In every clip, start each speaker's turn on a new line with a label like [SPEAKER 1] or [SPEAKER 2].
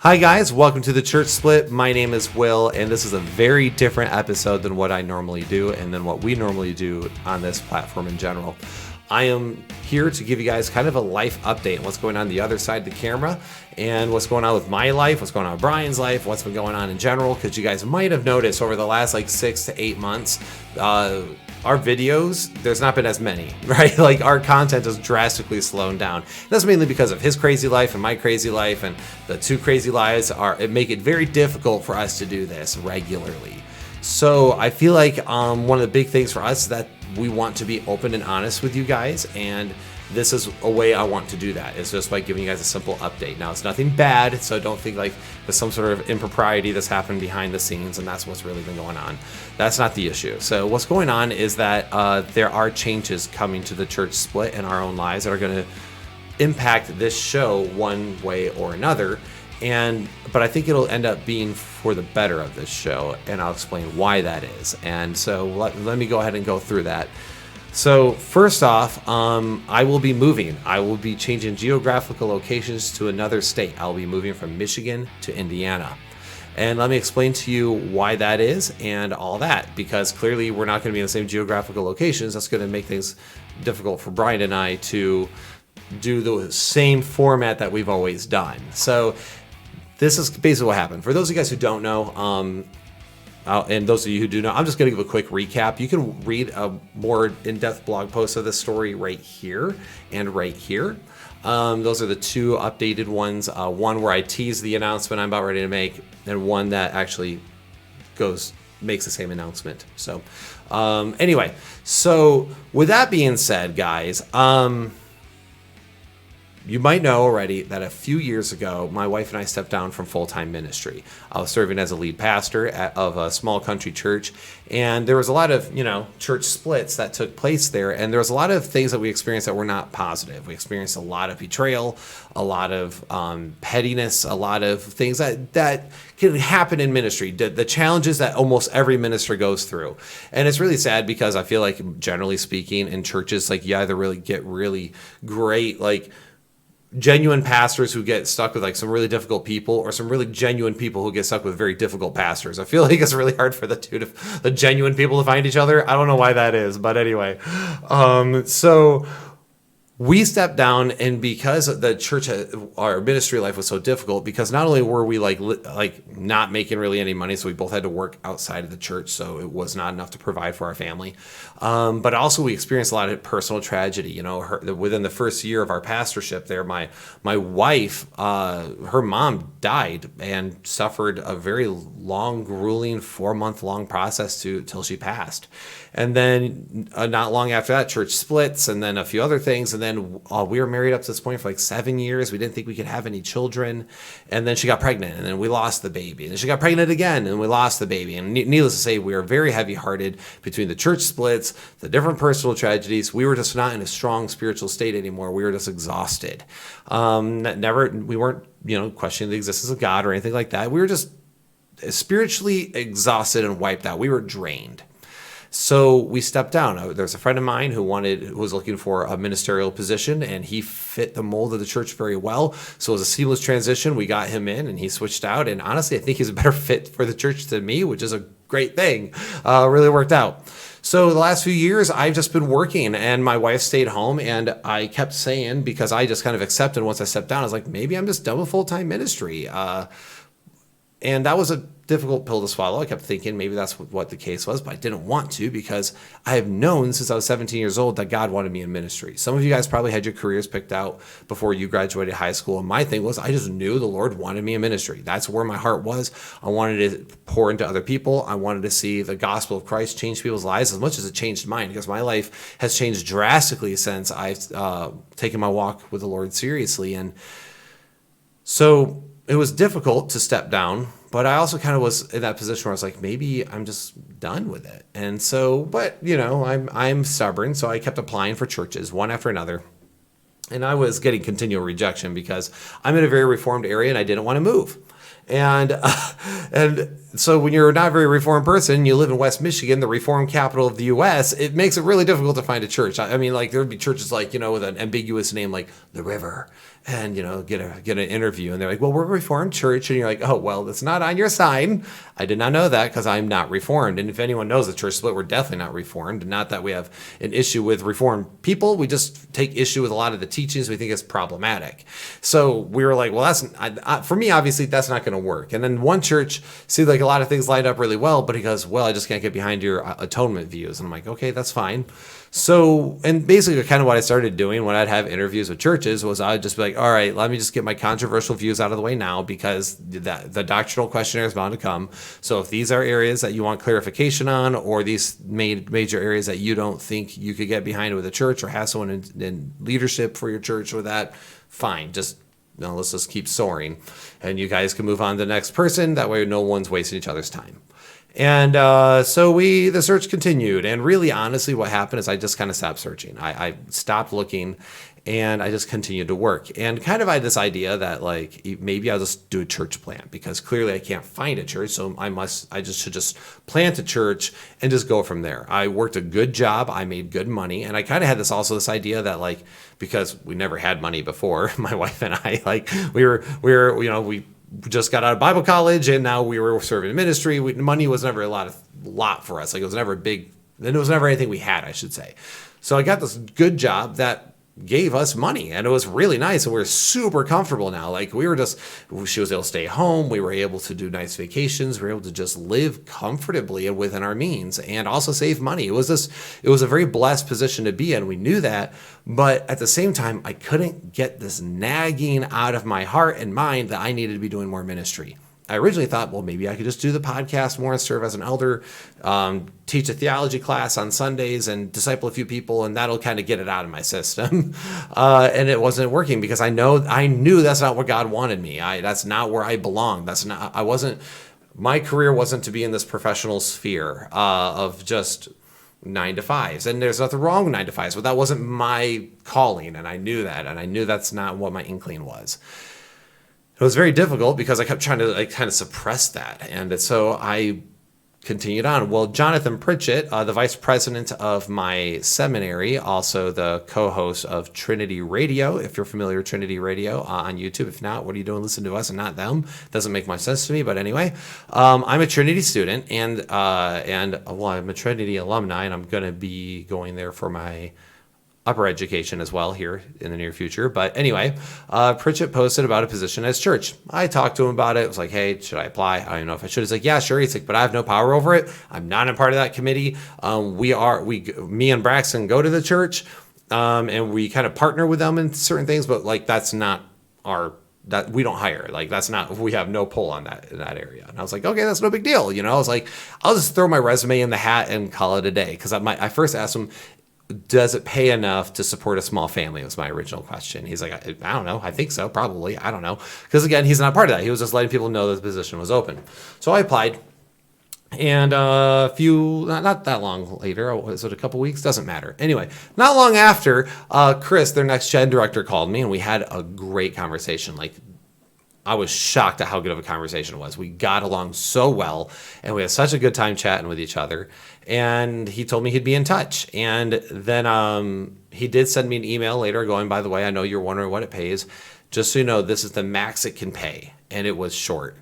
[SPEAKER 1] Hi guys, welcome to the Church Split. My name is Will, and this is a very different episode than what I normally do and than what we normally do on this platform in general. I am here to give you guys kind of a life update on what's going on the other side of the camera and what's going on with my life, what's going on with Brian's life, what's been going on in general, because you guys might have noticed over the last 6 to 8 months, our videos, there's not been as many, right? Our content has drastically slowed down. That's mainly because of his crazy life and my crazy life, and the two crazy lives make it very difficult for us to do this regularly. So I feel like one of the big things for us is that we want to be open and honest with you guys, and this is a way I want to do that. It's just by giving you guys a simple update. Now, it's nothing bad, so don't think there's some sort of impropriety that's happened behind the scenes, and that's what's really been going on. That's not the issue. So what's going on is that there are changes coming to the Church Split in our own lives that are going to impact this show one way or another. But I think it'll end up being for the better of this show, and I'll explain why that is. And so let me go ahead and go through that. So first off, I will be moving. I will be changing geographical locations to another state. I'll be moving from Michigan to Indiana. And let me explain to you why that is and all that, because clearly we're not going to be in the same geographical locations. That's going to make things difficult for Brian and I to do the same format that we've always done. So this is basically what happened. For those of you guys who don't know, and those of you who do know, I'm just going to give a quick recap. You can read a more in-depth blog post of this story right here and right here. Those are the two updated ones. One where I tease the announcement I'm about ready to make, and one that actually makes the same announcement. So anyway, so with that being said, guys, you might know already that a few years ago, my wife and I stepped down from full-time ministry. I was serving as a lead pastor of a small country church, and there was a lot of, church splits that took place there, and there was a lot of things that we experienced that were not positive. We experienced a lot of betrayal, a lot of pettiness, a lot of things that can happen in ministry, the challenges that almost every minister goes through. And it's really sad because I feel like, generally speaking, in churches, you either really get really great, genuine pastors who get stuck with some really difficult people, or some really genuine people who get stuck with very difficult pastors. I feel like it's really hard for the genuine people to find each other. I don't know why that is, but anyway. So we stepped down, and because the church, our ministry life was so difficult, because not only were we not making really any money, so we both had to work outside of the church, so it was not enough to provide for our family. But also we experienced a lot of personal tragedy. Within the first year of our pastorship there, my wife, her mom died and suffered a very long, grueling 4-month-long process till she passed. And then not long after that, church splits, and then a few other things. And then we were married up to this point for 7 years. We didn't think we could have any children. And then she got pregnant, and then we lost the baby. And then she got pregnant again, and we lost the baby. And needless to say, we were very heavy-hearted between the church splits, the different personal tragedies. We were just not in a strong spiritual state anymore. We were just exhausted. We weren't, questioning the existence of God or anything like that. We were just spiritually exhausted and wiped out. We were drained. So we stepped down. There's a friend of mine who was looking for a ministerial position, and he fit the mold of the church very well. So it was a seamless transition. We got him in, and he switched out. And honestly, I think he's a better fit for the church than me, which is a great thing. Really worked out. So the last few years, I've just been working, and my wife stayed home, and I kept saying, because I just kind of accepted once I stepped down, I was like, maybe I'm just done with full-time ministry. And that was a difficult pill to swallow. I kept thinking maybe that's what the case was, but I didn't want to, because I have known since I was 17 years old that God wanted me in ministry. Some of you guys probably had your careers picked out before you graduated high school. And my thing was, I just knew the Lord wanted me in ministry. That's where my heart was. I wanted to pour into other people. I wanted to see the gospel of Christ change people's lives as much as it changed mine, because my life has changed drastically since I've taken my walk with the Lord seriously. And so it was difficult to step down, but I also kind of was in that position where I was like, maybe I'm just done with it. And so, but I'm stubborn, so I kept applying for churches one after another. And I was getting continual rejection because I'm in a very reformed area and I didn't want to move. And so when you're not a very reformed person, you live in West Michigan, the reformed capital of the U.S., it makes it really difficult to find a church. I mean, there would be churches with an ambiguous name like The River. and, get an interview. And they're like, well, we're a Reformed church. And you're like, oh, well, it's not on your sign. I did not know that because I'm not Reformed. And if anyone knows the church split, we're definitely not Reformed. Not that we have an issue with Reformed people. We just take issue with a lot of the teachings. We think it's problematic. So we were like, well, for me, obviously, that's not going to work. And then one church seemed like a lot of things lined up really well, but he goes, well, I just can't get behind your atonement views. And I'm like, okay, that's fine. So, and basically kind of what I started doing when I'd have interviews with churches was I'd just be like, all right, let me just get my controversial views out of the way now, because the doctrinal questionnaire is bound to come. So if these are areas that you want clarification on, or these major areas that you don't think you could get behind with a church or have someone in leadership for your church with that, fine, just let's just keep soaring. And you guys can move on to the next person. That way no one's wasting each other's time. And so the search continued. And really, honestly, what happened is I just kind of stopped searching. I stopped looking, and I just continued to work. And kind of I had this idea that maybe I'll just do a church plant, because clearly I can't find a church. So I should just plant a church and just go from there. I worked a good job. I made good money. And I kind of had this idea that because we never had money before, my wife and I, we just got out of Bible college, and now we were serving in ministry. Money was never a lot for us. It was never and it was never anything we had, I should say. So I got this good job that gave us money, and it was really nice, and we were super comfortable now. She was able to stay home. We were able to do nice vacations. We were able to just live comfortably and within our means, and also save money. It was a very blessed position to be in. We knew that, but at the same time, I couldn't get this nagging out of my heart and mind that I needed to be doing more ministry. I originally thought, well, maybe I could just do the podcast more and serve as an elder, teach a theology class on Sundays and disciple a few people, and that'll kind of get it out of my system. And it wasn't working, because I knew that's not what God wanted me. That's not where I belong. My career wasn't to be in this professional sphere of just 9 to 5s. And there's nothing wrong with 9 to 5s, but that wasn't my calling. And I knew that. And I knew that's not what my inkling was. It was very difficult because I kept trying to kind of suppress that. And so I continued on. Well, Jonathan Pritchett, the vice president of my seminary, also the co-host of Trinity Radio, if you're familiar with Trinity Radio on YouTube. If not, what are you doing listening to us and not them? Doesn't make much sense to me. But anyway, I'm a Trinity student, and I'm a Trinity alumni, and I'm going to be going there for my upper education as well here in the near future. But anyway, Pritchett posted about a position at his church. I talked to him about it. I was like, hey, should I apply? I don't know if I should. He's like, yeah, sure. He's like, but I have no power over it. I'm not a part of that committee. Me and Braxton go to the church, and we kind of partner with them in certain things, but that's not that we don't hire. We have no pull on that in that area. And I was like, okay, that's no big deal. I was like, I'll just throw my resume in the hat and call it a day. Cause I first asked him, does it pay enough to support a small family? Was my original question. He's like, I don't know. I think so. Probably. I don't know. Because again, he's not part of that. He was just letting people know that the position was open. So I applied. And not that long later, was it a couple weeks? Doesn't matter. Anyway, not long after, Chris, their next gen director, called me, and we had a great conversation. I was shocked at how good of a conversation it was. We got along so well, and we had such a good time chatting with each other. And he told me he'd be in touch. And then he did send me an email later going, by the way, I know you're wondering what it pays. Just so you know, this is the max it can pay. And it was short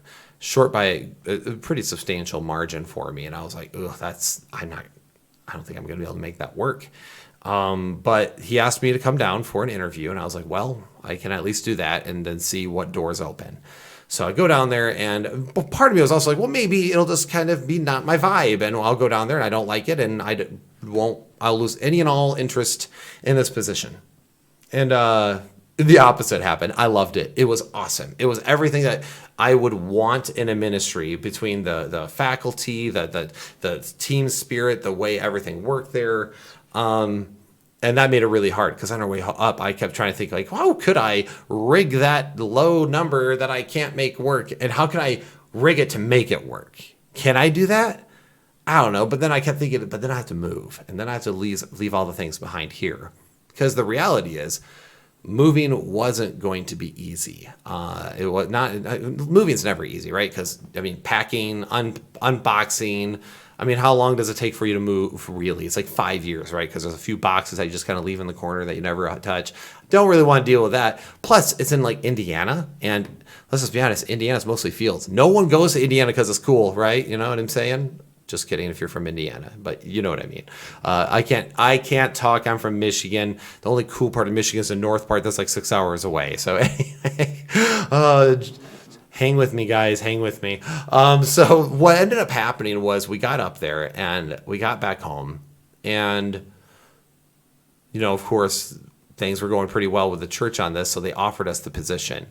[SPEAKER 1] by a pretty substantial margin for me. And I was like, ugh, I don't think I'm going to be able to make that work. But he asked me to come down for an interview, and I was like, well, I can at least do that and then see what doors open. So I go down there, and part of me was also like, well, maybe it'll just kind of be not my vibe, and I'll go down there and I don't like it, and I'll lose any and all interest in this position. And the opposite happened. I loved it. It was awesome. It was everything that I would want in a ministry, between the faculty, the team spirit, the way everything worked there. And that made it really hard, because on our way up, I kept trying to think, how could I rig that low number that I can't make work? And how can I rig it to make it work? Can I do that? I don't know. But then I kept thinking, but then I have to move, and then I have to leave all the things behind here. Because the reality is, moving wasn't going to be easy. It was not. Moving's never easy, right? Because I mean, packing, unboxing. I mean, how long does it take for you to move? Really, it's like 5 years, right? Because there's a few boxes that you just kind of leave in the corner that you never touch. Don't really want to deal with that. Plus, it's in like Indiana, and let's just be honest, Indiana's mostly fields. No one goes to Indiana because it's cool, right? You know what I'm saying? Just kidding if you're from Indiana, but you know what I mean. I can't talk. I'm from Michigan. The only cool part of Michigan is the north part that's like 6 hours away. So anyway, hang with me, guys. Hang with me. So what ended up happening was we got up there and we got back home, and of course, things were going pretty well with the church on this, so they offered us the position.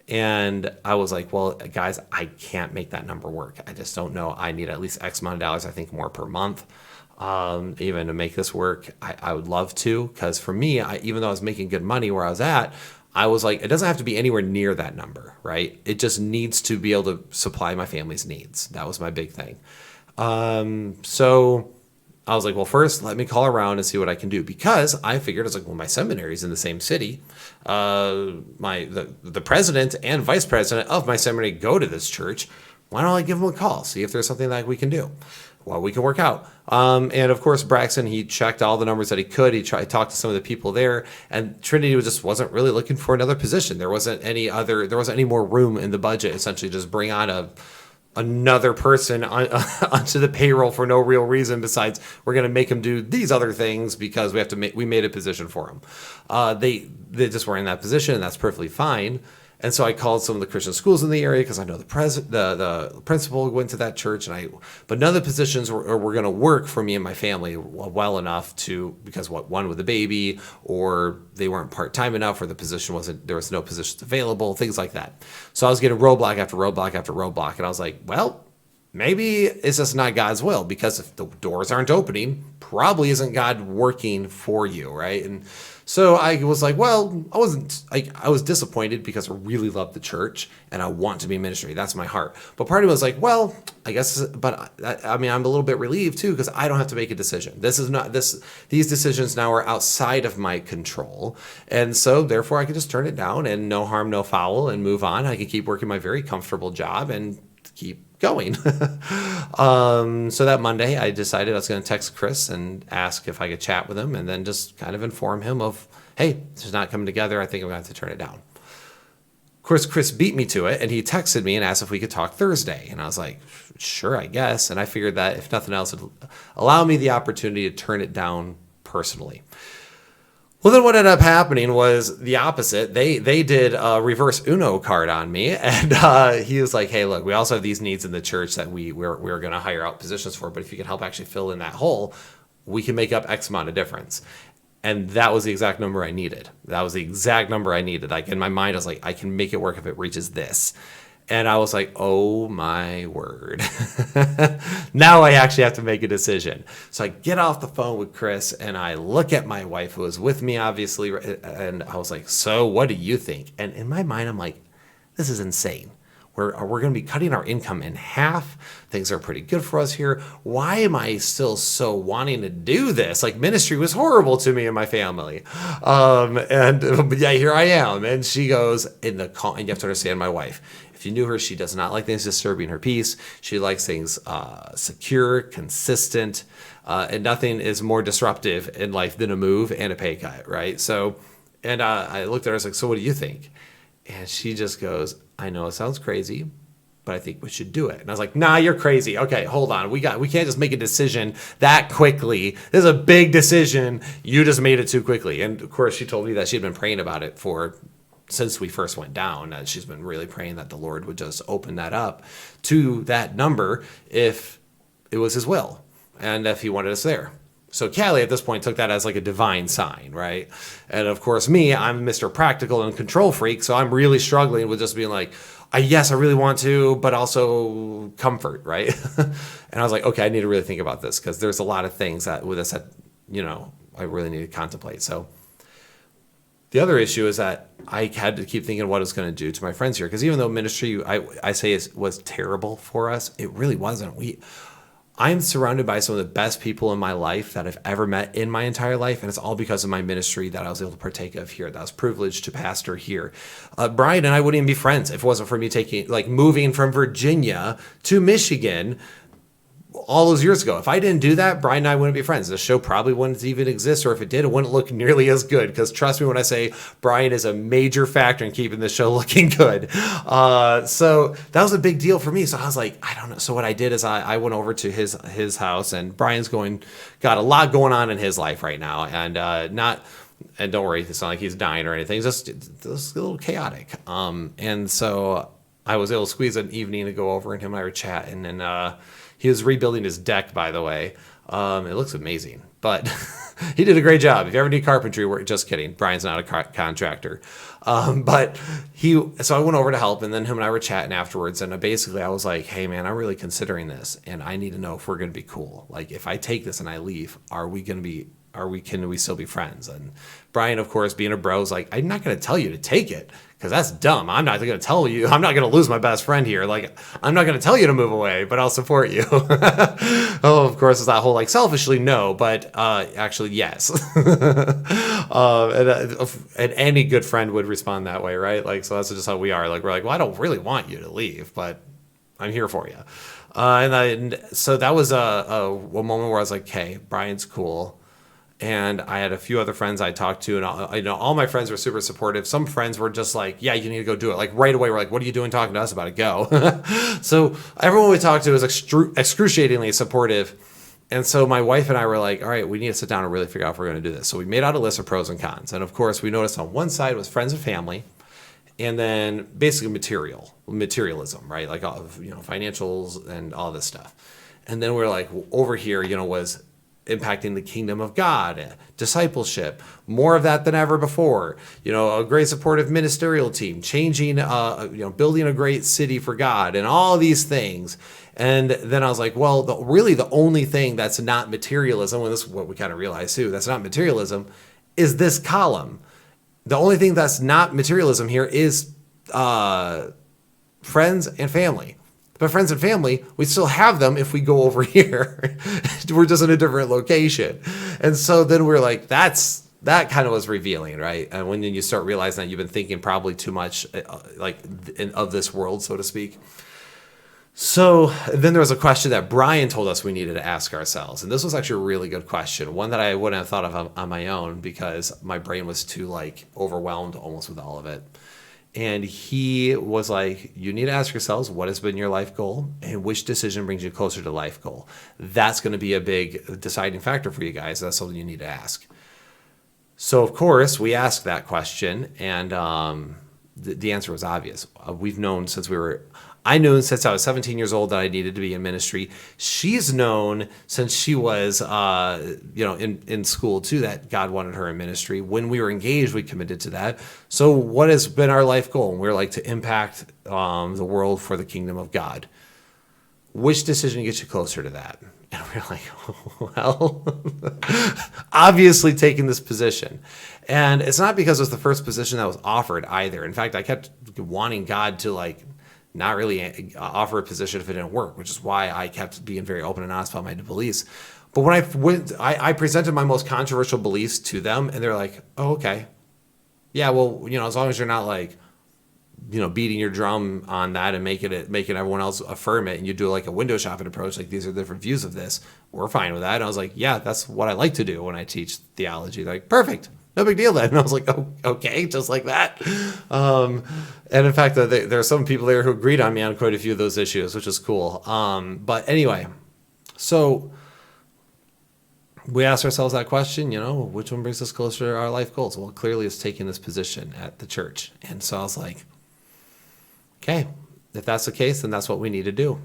[SPEAKER 1] And I was like, well, guys, I can't make that number work. I just don't know. I need at least X amount of dollars, I think more per month, even to make this work. I would love to, because for me, even though I was making good money where I was at, I was like, it doesn't have to be anywhere near that number, right? It just needs to be able to supply my family's needs. That was my big thing. So I was like, well, first, let me call around and see what I can do, because I figured, I was like, well, my seminary's in the same city. The president and vice president of my seminary go to this church. Why don't I give them a call, see if there's something that we can do, well, we can work out. And of course, Braxton, he checked all the numbers that he could. He talked to some of the people there, and Trinity just wasn't really looking for another position. There wasn't any more room in the budget. Essentially, just bring on another person onto the payroll for no real reason besides we're going to make him do these other things because we made a position for him. They just weren't in that position, and that's perfectly fine. And so I called some of the Christian schools in the area because I know the principal went to that church, but none of the positions were going to work for me and my family well enough because one with a baby, or they weren't part-time enough, or there was no positions available, things like that. So I was getting roadblock after roadblock after roadblock, and I was like, well, maybe it's just not God's will, because if the doors aren't opening, probably isn't God working for you, right? And so I was like, well, I was disappointed because I really love the church and I want to be in ministry. That's my heart. But part of me was like, well, I guess, but I mean, I'm a little bit relieved too, because I don't have to make a decision. These decisions now are outside of my control. And so therefore I can just turn it down and no harm, no foul, and move on. I can keep working my very comfortable job and keep going. So that Monday, I decided I was going to text Chris and ask if I could chat with him, and then just kind of inform him of, hey, this is not coming together. I think I'm going to have to turn it down. Of course, Chris beat me to it, and he texted me and asked if we could talk Thursday. And I was like, sure, I guess. And I figured that if nothing else, it would allow me the opportunity to turn it down personally. Well, then what ended up happening was the opposite. They did a reverse Uno card on me, and he was like, hey, look, we also have these needs in the church that we're going to hire out positions for, but if you can help actually fill in that hole, we can make up X amount of difference. And that was the exact number I needed. Like, in my mind, I was like, I can make it work if it reaches this. And I was like, oh my word. Now I actually have to make a decision. So I get off the phone with Chris and I look at my wife, who was with me, obviously. And I was like, so what do you think? And in my mind, I'm like, this is insane. We're going to be cutting our income in half. Things are pretty good for us here. Why am I still so wanting to do this? Like, ministry was horrible to me and my family. But yeah, here I am. And she goes in the call, and you have to understand my wife. If you knew her, she does not like things disturbing her peace. She likes things secure, consistent, and nothing is more disruptive in life than a move and a pay cut, right? So, and I looked at her, I was like, so what do you think? And she just goes, I know it sounds crazy, but I think we should do it. And I was like, nah, you're crazy. Okay, hold on. We can't just make a decision that quickly. This is a big decision. You just made it too quickly. And of course, she told me that she'd been praying about it since we first went down. She's been really praying that the Lord would just open that up to that number if it was his will and if he wanted us there. So Callie at this point took that as like a divine sign, right? And of course me, I'm Mr. Practical and control freak, so I'm really struggling with just being like, yes, I really want to, but also comfort, right? And I was like, okay, I need to really think about this, because there's a lot of things with this that, I really need to contemplate. So the other issue is that I had to keep thinking what I was going to do to my friends here, because even though ministry, I say was terrible for us, it really wasn't. I'm surrounded by some of the best people in my life that I've ever met in my entire life, and it's all because of my ministry that I was able to partake of here, that I was privileged to pastor here. Brian and I wouldn't even be friends if it wasn't for me moving from Virginia to Michigan all those years ago. If I didn't do that, Brian and I wouldn't be friends. The show probably wouldn't even exist, or if it did, it wouldn't look nearly as good. Because trust me when I say Brian is a major factor in keeping the show looking good. So that was a big deal for me. So I was like, I don't know. So what I did is I went over to his house, and Brian's got a lot going on in his life right now, and and don't worry, it's not like he's dying or anything. It's just a little chaotic. And so I was able to squeeze an evening to go over, and him and I were chatting, and he was rebuilding his deck, by the way. It looks amazing, but he did a great job. If you ever need carpentry work, just kidding. Brian's not a contractor. So I went over to help, and then him and I were chatting afterwards. And basically I was like, hey man, I'm really considering this, and I need to know if we're going to be cool. Like, if I take this and I leave, can we still be friends? And Brian, of course, being a bro, is like, I'm not going to tell you to take it, because that's dumb. I'm not going to tell you. I'm not going to lose my best friend here. Like, I'm not going to tell you to move away, but I'll support you. Oh, of course, it's that whole selfishly no, but actually yes. And any good friend would respond that way, right? So that's just how we are. We're like, well, I don't really want you to leave, but I'm here for you. So that was a moment where I was like, hey, Brian's cool. And I had a few other friends I talked to, and all my friends were super supportive. Some friends were just like, yeah, you need to go do it. Right away, we're like, what are you doing talking to us about it? Go. So everyone we talked to was excruciatingly supportive. And so my wife and I were like, all right, we need to sit down and really figure out if we're going to do this. So we made out a list of pros and cons. And of course, we noticed on one side was friends and family, and then basically materialism, right? Financials and all this stuff. And then we're like, over here, was impacting the kingdom of God, discipleship, more of that than ever before, a great supportive ministerial team, changing, building a great city for God, and all these things. And then I was like, well, the only thing that's not materialism, and this is what we kind of realized too, that's not materialism, is this column. The only thing that's not materialism here is friends and family. But friends and family, we still have them if we go over here. We're just in a different location. And so then we're like, that kind of was revealing, right? And when you start realizing that you've been thinking probably too much of this world, so to speak. So then there was a question that Brian told us we needed to ask ourselves. And this was actually a really good question, one that I wouldn't have thought of on my own because my brain was too overwhelmed almost with all of it. And he was like, you need to ask yourselves, what has been your life goal and which decision brings you closer to life goal? That's going to be a big deciding factor for you guys. That's something you need to ask. So, of course, we asked that question, and the answer was obvious. We've known I knew since I was 17 years old that I needed to be in ministry. She's known since she was, in school too, that God wanted her in ministry. When we were engaged, we committed to that. So what has been our life goal? And we're to impact the world for the kingdom of God. Which decision gets you closer to that? And we're like, well, obviously taking this position. And it's not because it was the first position that was offered either. In fact, I kept wanting God to not really offer a position if it didn't work, which is why I kept being very open and honest about my beliefs. But when I presented my most controversial beliefs to them, and they're like, oh, okay. Yeah, well, as long as you're not beating your drum on that and making everyone else affirm it, and you do a window shopping approach, these are different views of this, we're fine with that. And I was like, yeah, that's what I like to do when I teach theology. They're like, perfect. No big deal then. And I was like, oh, okay, just like that. And in fact, there are some people there who agreed on me on quite a few of those issues, which is cool. But anyway, so we asked ourselves that question, which one brings us closer to our life goals? Well, clearly it's taking this position at the church. And so I was like, okay, if that's the case, then that's what we need to do.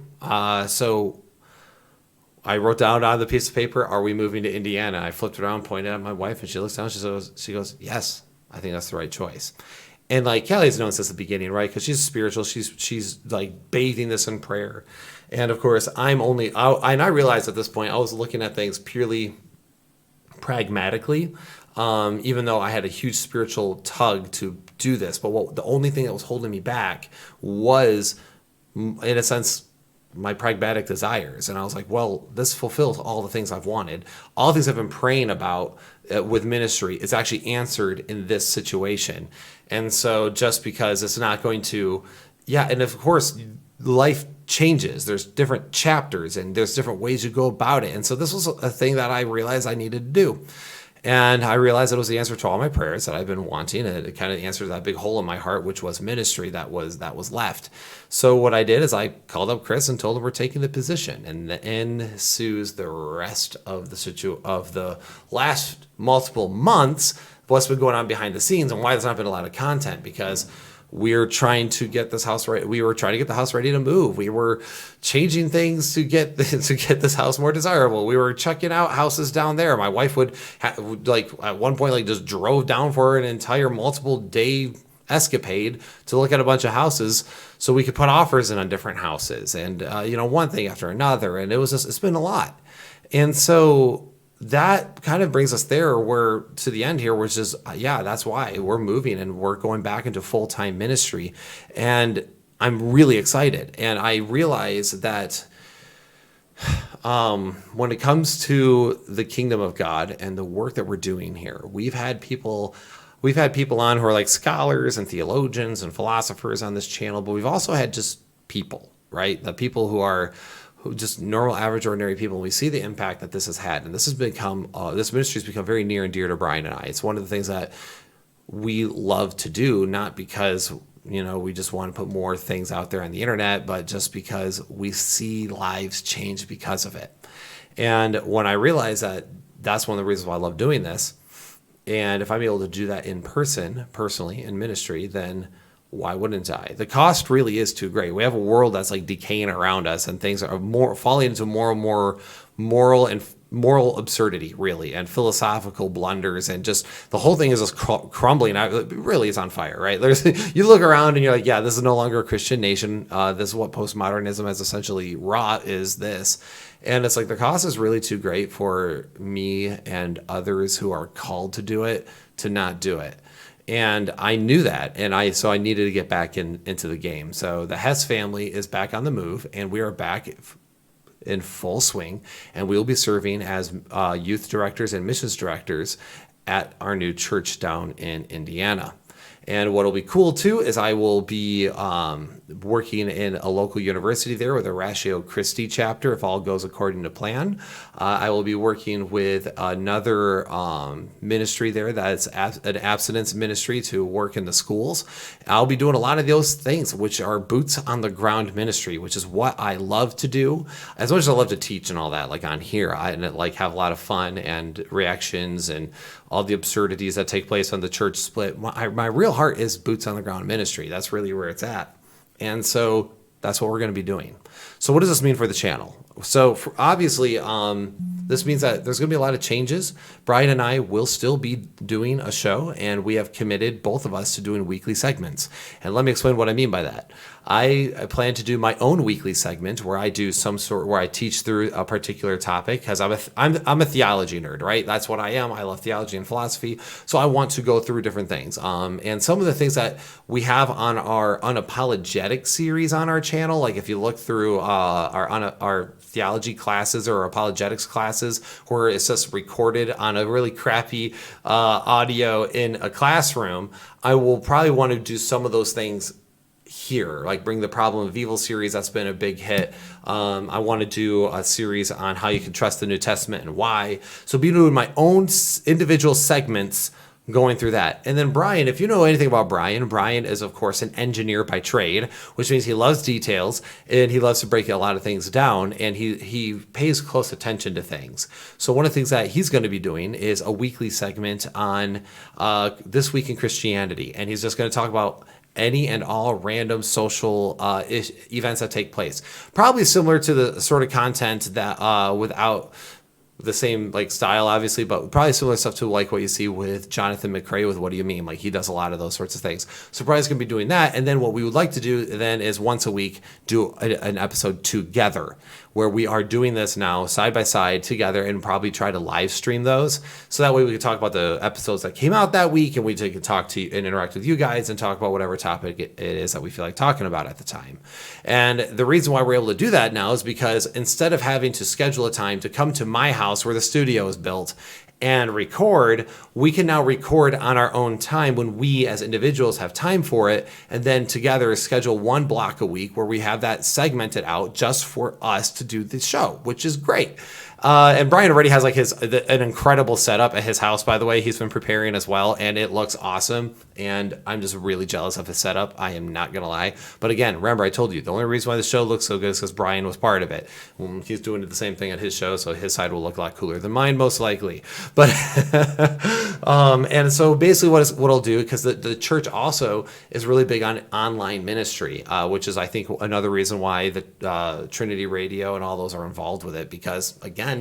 [SPEAKER 1] So I wrote down on the piece of paper, are we moving to Indiana? I flipped around, pointed at my wife, and she looks down, she goes, yes, I think that's the right choice. And Kelly's known since the beginning, right? Because she's spiritual. She's bathing this in prayer. And of course, I realized at this point, I was looking at things purely pragmatically, even though I had a huge spiritual tug to do this. But the only thing that was holding me back was, in a sense, my pragmatic desires. And I was like, well, this fulfills all the things I've wanted. All the things I've been praying about with ministry, it's actually answered in this situation. And so just because it's not going to, yeah, and of course, life changes. There's different chapters and there's different ways you go about it. And so this was a thing that I realized I needed to do. And I realized it was the answer to all my prayers that I've been wanting. And it kind of answered that big hole in my heart, which was ministry that was left. So what I did is I called up Chris and told him we're taking the position. And then ensues the rest of the last multiple months, what's been going on behind the scenes and why there's not been a lot of content, because we're trying to get this house right. We were trying to get the house ready to move. We were changing things to get this house more desirable. We were checking out houses down there. My wife would like at one point like just drove down for an entire multiple day escapade to look at a bunch of houses so we could put offers in on different houses and one thing after another. And it's been a lot. And so that kind of brings us there where to the end here, which is, that's why we're moving and we're going back into full-time ministry. And I'm really excited. And I realize that when it comes to the kingdom of God and the work that we're doing here, we've had people on who are like scholars and theologians and philosophers on this channel, but we've also had just people, right? The people who are just normal, average, ordinary people. And we see the impact that this has had. And this ministry has become very near and dear to Brian and I. It's one of the things that we love to do, not because, we just want to put more things out there on the internet, but just because we see lives change because of it. And when I realized that that's one of the reasons why I love doing this, and if I'm able to do that in person, personally, in ministry, then why wouldn't I? The cost really is too great. We have a world that's like decaying around us, and things are more falling into more and more moral absurdity, really, and philosophical blunders, and just the whole thing is just crumbling. Really, it's on fire, right? You look around and you're like, yeah, this is no longer a Christian nation. This is what postmodernism has essentially wrought. Is this? And it's like the cost is really too great for me and others who are called to do it to not do it. And I knew that, and so I needed to get back into the game. So the Hess family is back on the move, and we are back in full swing, and we'll be serving as youth directors and missions directors at our new church down in Indiana. And what will be cool, too, is I will be working in a local university there with a Ratio Christi chapter, if all goes according to plan. I will be working with another ministry there that's an abstinence ministry to work in the schools. I'll be doing a lot of those things, which are boots on the ground ministry, which is what I love to do. As much as I love to teach and all that, like on here, I have a lot of fun and reactions and all the absurdities that take place on the church split. My real heart is boots on the ground ministry. That's really where it's at. And so that's what we're going to be doing. So what does this mean for the channel? So obviously, this means that there's going to be a lot of changes. Brian and I will still be doing a show, and we have committed, both of us, to doing weekly segments. And let me explain what I mean by that. I plan to do my own weekly segment where I do where I teach through a particular topic, because I'm a theology nerd, right? That's what I am. I love theology and philosophy, so I want to go through different things. And some of the things that we have on our unapologetic series on our channel, like if you look through our theology classes or apologetics classes, where it's just recorded on a really crappy audio in a classroom, I will probably want to do some of those things here, like bring the Problem of Evil series. That's been a big hit. I want to do a series on how you can trust the New Testament and why. So be doing my own individual segments going through that. And then Brian, if you know anything about Brian is, of course, an engineer by trade, which means he loves details and he loves to break a lot of things down, and he pays close attention to things. So one of the things that he's going to be doing is a weekly segment on This Week in Christianity, and he's just going to talk about any and all random social events that take place. Probably similar to the sort of content that without the same like style, obviously, but probably similar stuff to like what you see with Jonathan McCrae with What Do You Mean? Like he does a lot of those sorts of things. So Brian's going to be doing that. And then what we would like to do then is once a week do an episode together where we are doing this now side by side together, and probably try to live stream those. So that way we can talk about the episodes that came out that week, and we can talk to you and interact with you guys and talk about whatever topic it is that we feel like talking about at the time. And the reason why we're able to do that now is because instead of having to schedule a time to come to my house where the studio is built and record, we can now record on our own time when we as individuals have time for it, and then together schedule one block a week where we have that segmented out just for us to do the show, which is great. And Brian already has like an incredible setup at his house, by the way. He's been preparing as well, and it looks awesome. And I'm just really jealous of his setup. I am not going to lie. But again, remember, I told you, the only reason why the show looks so good is because Brian was part of it. He's doing the same thing at his show, so his side will look a lot cooler than mine, most likely. But and so basically what I'll do, because the church also is really big on online ministry, which is, I think, another reason why the Trinity Radio and all those are involved with it, because, again,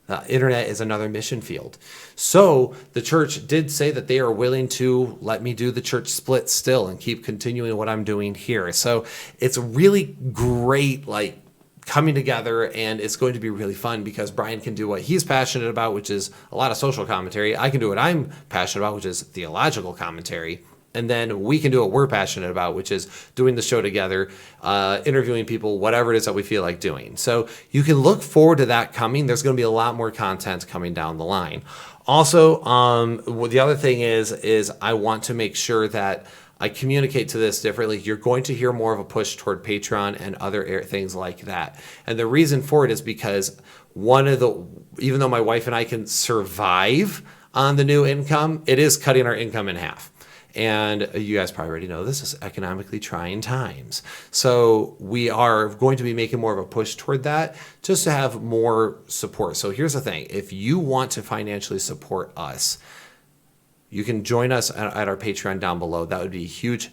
[SPEAKER 1] the internet is another mission field. So the church did say that they are willing to let me do the church split still and keep continuing what I'm doing here. So it's really great, like, coming together, and it's going to be really fun because Brian can do what he's passionate about, which is a lot of social commentary. I can do what I'm passionate about, which is theological commentary. And then we can do what we're passionate about, which is doing the show together, interviewing people, whatever it is that we feel like doing. So you can look forward to that coming. There's going to be a lot more content coming down the line. Also, the other thing is I want to make sure that I communicate to this differently. You're going to hear more of a push toward Patreon and other things like that. And the reason for it is because even though my wife and I can survive on the new income, it is cutting our income in half. And you guys probably already know this is economically trying times. So we are going to be making more of a push toward that just to have more support. So here's the thing. If you want to financially support us, you can join us at our Patreon down below. That would be huge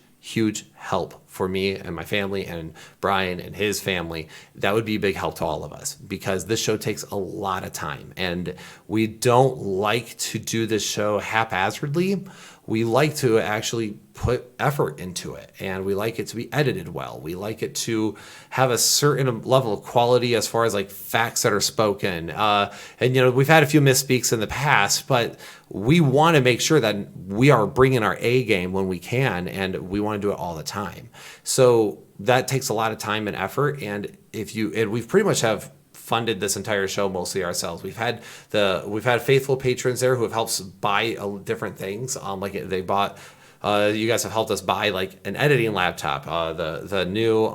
[SPEAKER 1] help for me and my family and Brian and his family. That would be a big help to all of us because this show takes a lot of time, and we don't like to do this show haphazardly. We like to actually put effort into it, and we like it to be edited well. We like it to have a certain level of quality as far as like facts that are spoken. And, we've had a few misspeaks in the past, but we want to make sure that we are bringing our A game when we can, and we want to do it all the time. So that takes a lot of time and effort. And we've pretty much have funded this entire show mostly ourselves. We've had faithful patrons there who have helped us buy different things. They bought. You guys have helped us buy like an editing laptop, the new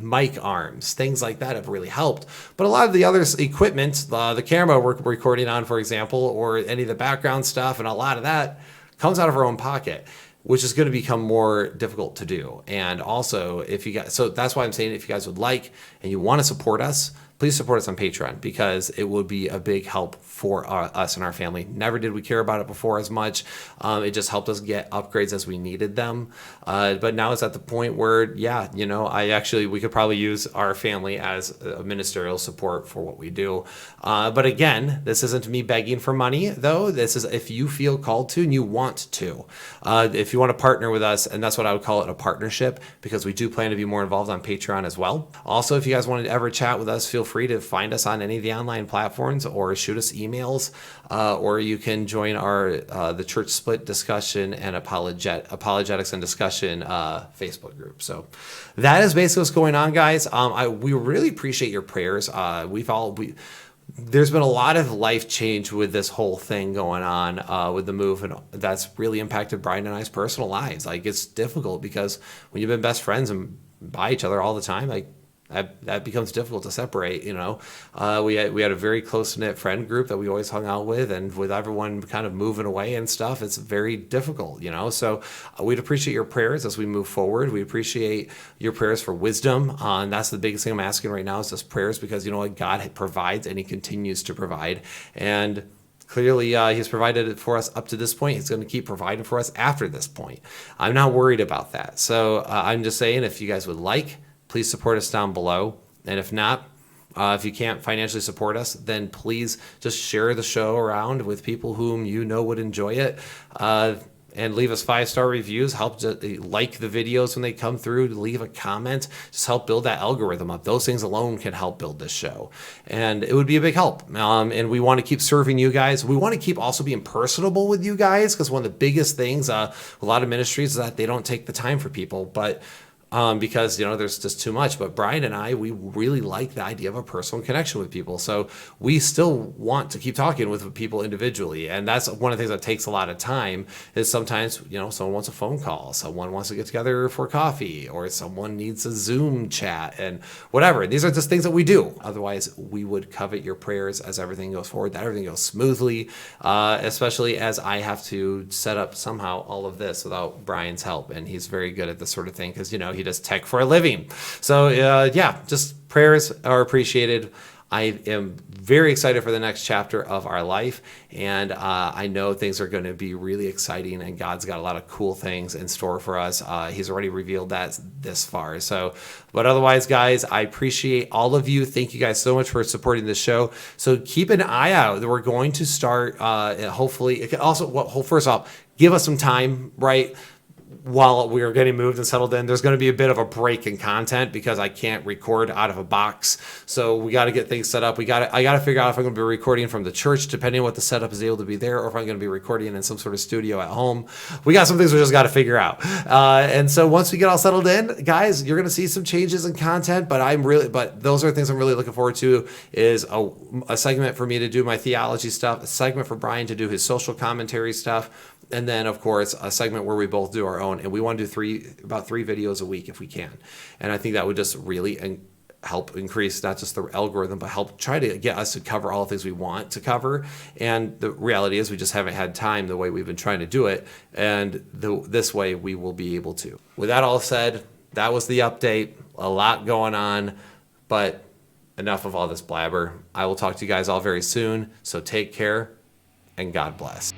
[SPEAKER 1] mic arms, things like that have really helped. But a lot of the other equipment, the camera we're recording on, for example, or any of the background stuff, and a lot of that comes out of our own pocket, which is going to become more difficult to do. And also, so that's why I'm saying if you guys would like and you want to support us, please support us on Patreon because it would be a big help for us and our family. Never did we care about it before as much. It just helped us get upgrades as we needed them. But now it's at the point where, we could probably use our family as a ministerial support for what we do. But again, this isn't me begging for money, though. This is if you feel called to and you want to. If you want to partner with us, and that's what I would call it, a partnership, because we do plan to be more involved on Patreon as well. Also, if you guys want to ever chat with us, feel free to find us on any of the online platforms or shoot us emails, or you can join the church split discussion and apologetics and discussion Facebook group. So that is basically what's going on, guys. We really appreciate your prayers. There's been a lot of life change with this whole thing going on with the move, and that's really impacted Brian and I's personal lives. Like, it's difficult because when you've been best friends and by each other all the time, like, that becomes difficult to separate. We had a very close-knit friend group that we always hung out with, and with everyone kind of moving away and stuff, it's very difficult, so we'd appreciate your prayers as we move forward. We appreciate your prayers for wisdom, and that's the biggest thing I'm asking right now is just prayers, because God provides and he continues to provide, and clearly, he's provided it for us up to this point. He's going to keep providing for us after this point. I'm not worried about that. So I'm just saying, if you guys would like, please support us down below. And if not, if you can't financially support us, then please just share the show around with people whom you know would enjoy it. and leave us 5-star reviews. Help to like the videos when they come through, to leave a comment, just help build that algorithm up. Those things alone can help build this show, and it would be a big help. And we want to keep serving you guys. We want to keep also being personable with you guys, because one of the biggest things, a lot of ministries, is that they don't take the time for people, but because there's just too much. But Brian and I, we really like the idea of a personal connection with people, so we still want to keep talking with people individually. And that's one of the things that takes a lot of time, is sometimes someone wants a phone call, someone wants to get together for coffee, or someone needs a Zoom chat, and whatever. These are just things that we do. Otherwise, we would covet your prayers as everything goes forward, that everything goes smoothly, especially as I have to set up somehow all of this without Brian's help, and he's very good at this sort of thing, because he does tech for a living. So just prayers are appreciated. I am very excited for the next chapter of our life, and I know things are going to be really exciting, and God's got a lot of cool things in store for us. He's already revealed that this far. But otherwise, guys, I appreciate all of you. Thank you guys so much for supporting the show. So keep an eye out. We're going to start, hopefully, it can also, first off, give us some time, right? While we are getting moved and settled in, there's going to be a bit of a break in content, because I can't record out of a box. So we got to get things set up. I got to figure out if I'm going to be recording from the church, depending on what the setup is able to be there, or if I'm going to be recording in some sort of studio at home. We got some things we just got to figure out. And so once we get all settled in, guys, you're going to see some changes in content, but those are things I'm really looking forward to, is a segment for me to do my theology stuff, a segment for Brian to do his social commentary stuff, and then, of course, a segment where we both do our own. And we want to do about three videos a week if we can. And I think that would just really help increase not just the algorithm, but help try to get us to cover all the things we want to cover. And the reality is we just haven't had time the way we've been trying to do it. And this way we will be able to. With that all said, that was the update. A lot going on, but enough of all this blabber. I will talk to you guys all very soon. So take care, and God bless.